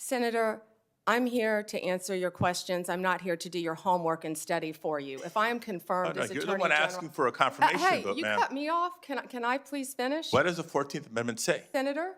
Senator, I'm here to answer your questions. I'm not here to do your homework and study for you. If I am confirmed as Attorney You're the one General, asking for a confirmation hey, vote, you ma'am. cut me off. Can I please finish? What does the 14th Amendment say? Senator.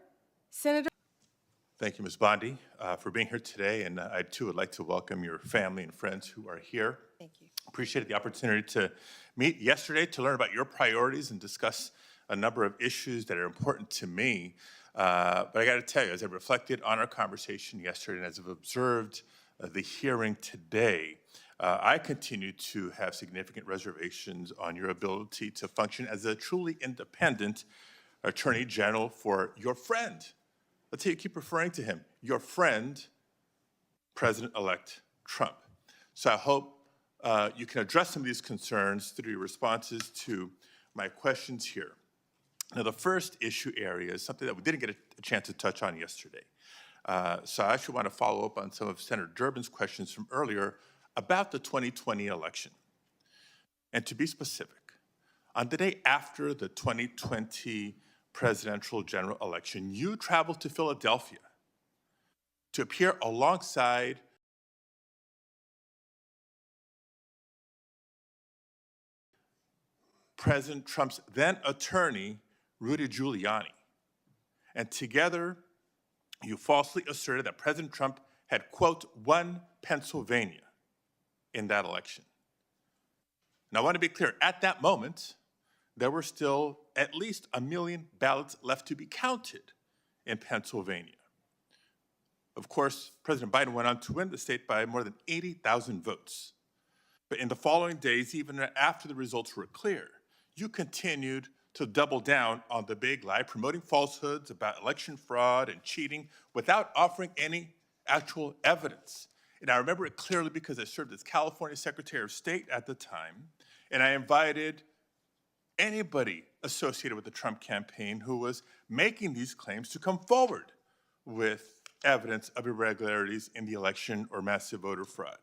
Thank you, Ms. Bondi, for being here today, and I too would like to welcome your family and friends who are here. Thank you. Appreciated the opportunity to meet yesterday to learn about your priorities and discuss a number of issues that are important to me. But I got to tell you, as I reflected on our conversation yesterday and as I've observed the hearing today, I continue to have significant reservations on your ability to function as a truly independent Attorney General for your friend. Let's say you keep referring to him, your friend, President-elect Trump. So I hope you can address some of these concerns through your responses to my questions here. Now, the first issue area is something that we didn't get a chance to touch on yesterday. So I actually want to follow up on some of Senator Durbin's questions from earlier about the 2020 election. And to be specific, on the day after the 2020 presidential general election, you traveled to Philadelphia to appear alongside President Trump's then attorney, Rudy Giuliani. And together, you falsely asserted that President Trump had, quote, won Pennsylvania in that election. Now, I want to be clear, at that moment, there were still at least 1 million ballots left to be counted in Pennsylvania. Of course, President Biden went on to win the state by more than 80,000 votes. But in the following days, even after the results were clear, you continued to double down on the big lie, promoting falsehoods about election fraud and cheating without offering any actual evidence. And I remember it clearly because I served as California Secretary of State at the time, and I invited anybody associated with the Trump campaign who was making these claims to come forward with evidence of irregularities in the election or massive voter fraud.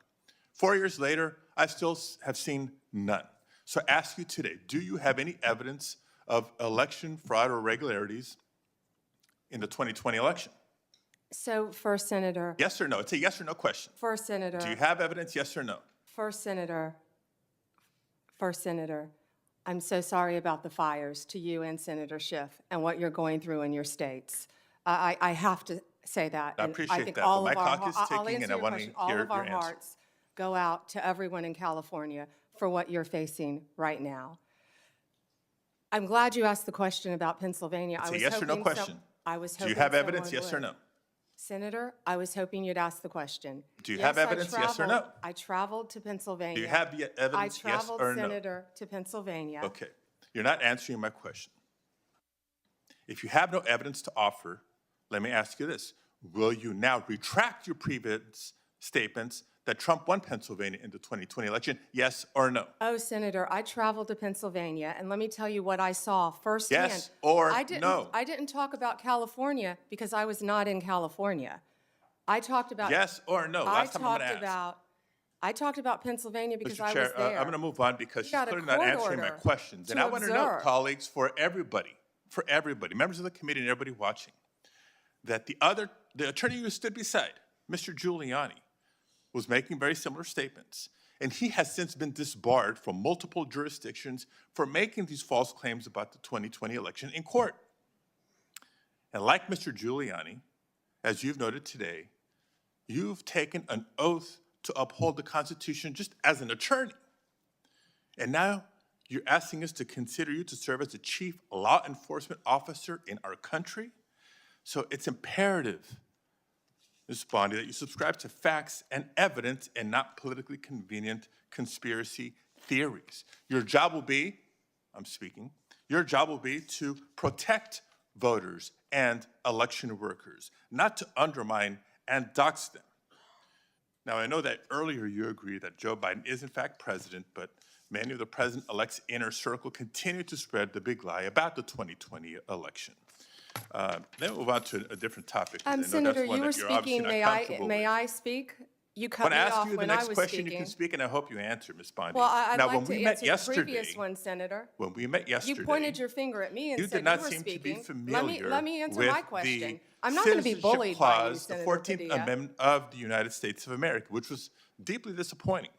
4 years later, I still have seen none. So I ask you today, do you have any evidence of election fraud or irregularities in the 2020 election? So, first, Senator. Yes or no? It's a yes or no question. First, Senator. Do you have evidence, yes or no? First, Senator. I'm so sorry about the fires to you and Senator Schiff and what you're going through in your states. I have to say that. I appreciate that, but my clock is ticking and I want to hear your answer. All of our hearts go out to everyone in California for what you're facing right now. I'm glad you asked the question about Pennsylvania. It's a yes or no question. I was Do hoping you have evidence, someone yes would. or no? Senator, I was hoping you'd ask the question. Do you have evidence, yes or no? I traveled to Pennsylvania. Do you have evidence, yes or no? I traveled, Senator, to Pennsylvania. Okay. You're not answering my question. If you have no evidence to offer, let me ask you this. Will you now retract your previous statements that Trump won Pennsylvania in the 2020 election, yes or no? Oh, Senator, I traveled to Pennsylvania, and let me tell you what I saw firsthand. Yes or no? I didn't talk about California because I was not in California. I talked about... Yes or no? Last time I'm going to ask. I talked about Pennsylvania because Mr. I Chair, was there. I'm going to move on because she's clearly not answering my questions. And I want to observe. note, colleagues, for everybody, members of the committee and everybody watching, that the attorney who stood beside Mr. Giuliani was making very similar statements. And he has since been disbarred from multiple jurisdictions for making these false claims about the 2020 election in court. And like Mr. Giuliani, as you've noted today, you've taken an oath to uphold the Constitution just as an attorney. And now you're asking us to consider you to serve as the chief law enforcement officer in our country. So it's imperative, Ms. Bondi, that you subscribe to facts and evidence and not politically convenient conspiracy theories. Your job will be, your job will be to protect voters and election workers, not to undermine and dox them. Now, I know that earlier you agreed that Joe Biden is in fact president, but many of the president-elect's inner circle continue to spread the big lie about the 2020 election. Then we'll move on to a different topic. Senator, you were speaking. May I speak? You cut me off when I was speaking. When I ask you the next question, you can speak, and I hope you answer, Ms. Bondi. Well, I'd like to answer the previous one, Senator. When we met yesterday, you pointed your finger at me and said you were speaking. You did not seem to be familiar let me answer my question. I'm not going to be bullied by you, the Senator 14th Padilla. Amendment of the United States of America, which was deeply disappointing.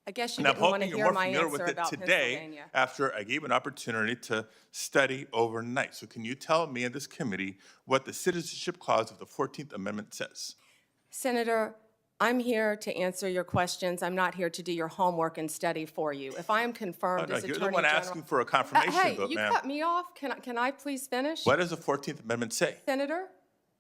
I guess you And I'm didn't want to hoping you're hear more my familiar answer with it about today Pennsylvania. after I gave an opportunity to study overnight. So can you tell me and this committee what the Citizenship Clause of the 14th Amendment says? Senator, I'm here to answer your questions. I'm not here to do your homework and study for you. If I am confirmed as You're Attorney the one General... asking for a confirmation hey, vote, you ma'am. cut me off. Can I please finish? What does the 14th Amendment say?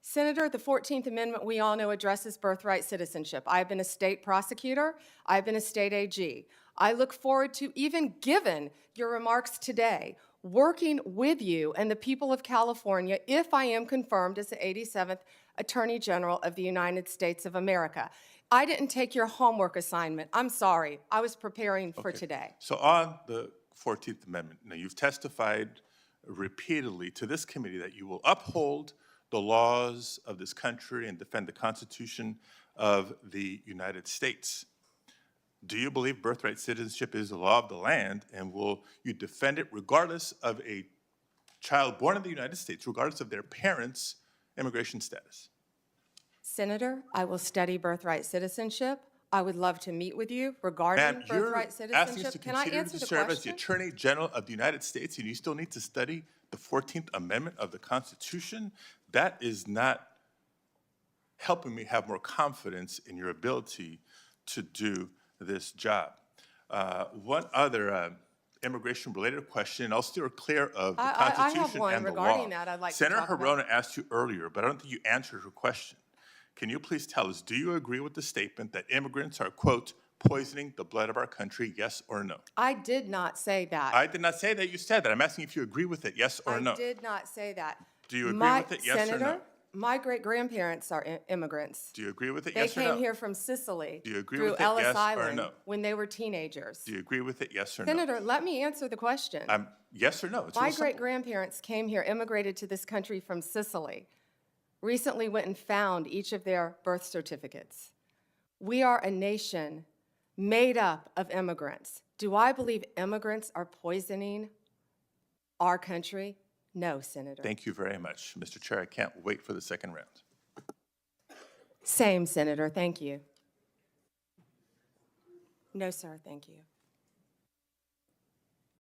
Senator, the 14th Amendment, we all know, addresses birthright citizenship. I've been a state prosecutor. I've been a state AG. I look forward to, even given your remarks today, working with you and the people of California if I am confirmed as the 87th Attorney General of the United States of America. I didn't take your homework assignment. I'm sorry. I was preparing for today. So on the 14th Amendment, now you've testified repeatedly to this committee that you will uphold the laws of this country and defend the Constitution of the United States. Do you believe birthright citizenship is the law of the land, and will you defend it regardless of a child born in the United States, regardless of their parents' immigration status? Senator, I will study birthright citizenship. I would love to meet with you regarding birthright citizenship. Can I answer the serve as the question? Attorney General of the United States, and you still need to study the 14th Amendment of the Constitution? That is not helping me have more confidence in your ability to do this job. One other immigration-related question, I'll steer clear of the Constitution I have one and the regarding law. that I'd like to Senator talk about. Hirona asked you earlier, but I don't think you answered her question. Can you please tell us, do you agree with the statement that immigrants are, quote, poisoning the blood of our country, yes or no? I did not say that. I did not say that you said that. I'm asking if you agree with it, yes or no. I did not say that. Do you agree with it, yes or no? Senator, my great-grandparents are immigrants. Do you agree with it, They yes or no? came here from Sicily Do you agree through with it, Ellis yes or Island no? when they were teenagers. Do you agree with it, yes or no? Senator, let me answer the question. Yes or no? It's My real simple. great-grandparents came here, immigrated to this country from Sicily, recently went and found each of their birth certificates. We are a nation made up of immigrants. Do I believe immigrants are poisoning our country? No, Senator. Thank you very much. Mr. Chair, I can't wait for the second round. Same, Senator. Thank you. No, sir. Thank you.